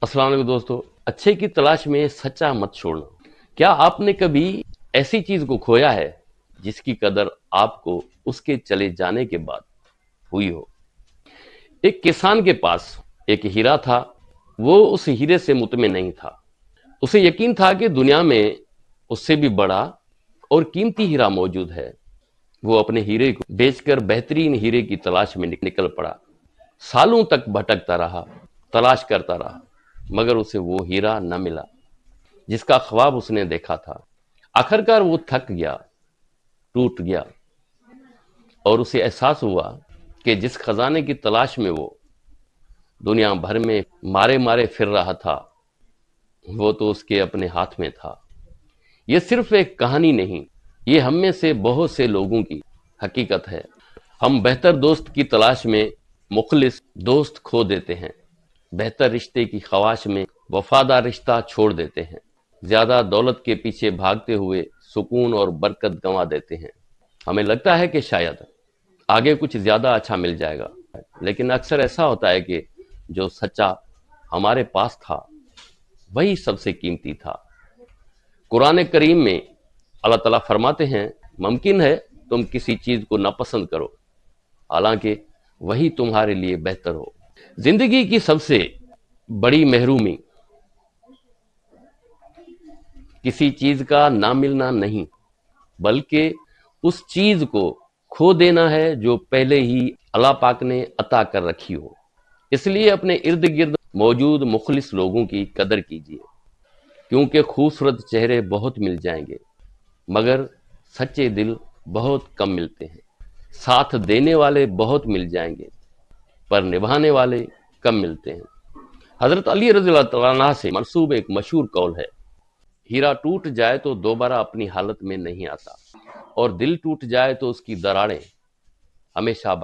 अस्सलाम वालेकुम दोस्तों। अच्छे की तलाश में सच्चा मत छोड़ना। क्या आपने कभी ऐसी चीज को खोया है जिसकी कदर आपको उसके चले जाने के बाद हुई हो? एक किसान के पास एक हीरा था। वो उस हीरे से मुतमिन नहीं था। उसे यकीन था कि दुनिया में उससे भी बड़ा और कीमती हीरा मौजूद है। वो अपने हीरे को बेचकर बेहतरीन हीरे की तलाश में निकल पड़ा। सालों तक भटकता रहा, तलाश करता रहा, मगर उसे वो हीरा न मिला जिसका ख्वाब उसने देखा था। आखिरकार वो थक गया, टूट गया, और उसे एहसास हुआ कि जिस खजाने की तलाश में वो दुनिया भर में मारे मारे फिर रहा था, वो तो उसके अपने हाथ में था। ये सिर्फ एक कहानी नहीं, ये हम में से बहुत से लोगों की हकीकत है। हम बेहतर दोस्त की तलाश में मुखलिस दोस्त खो देते हैं, बेहतर रिश्ते की ख्वाहिश में वफादार रिश्ता छोड़ देते हैं, ज्यादा दौलत के पीछे भागते हुए सुकून और बरकत गंवा देते हैं। हमें लगता है कि शायद आगे कुछ ज्यादा अच्छा मिल जाएगा, लेकिन अक्सर ऐसा होता है कि जो सच्चा हमारे पास था वही सबसे कीमती था। कुरान करीम में अल्लाह ताला फरमाते हैं, मुमकिन है तुम किसी चीज को नापसंद करो, हालांकि वही तुम्हारे लिए बेहतर हो। जिंदगी की सबसे बड़ी महरूमी किसी चीज का ना मिलना नहीं, बल्कि उस चीज को खो देना है जो पहले ही अल्लाह पाक ने अता कर रखी हो। इसलिए अपने इर्द गिर्द मौजूद मुखलिस लोगों की कदर कीजिए, क्योंकि खूबसूरत चेहरे बहुत मिल जाएंगे, मगर सच्चे दिल बहुत कम मिलते हैं। साथ देने वाले बहुत मिल जाएंगे, पर निभाने वाले कम मिलते हैं। हजरत अली रज़ी अल्लाह तआला अन्हु से मंसूब एक मशहूर कौल है, हीरा टूट जाए तो दोबारा अपनी हालत में नहीं आता, और दिल टूट जाए तो उसकी दरारें हमेशा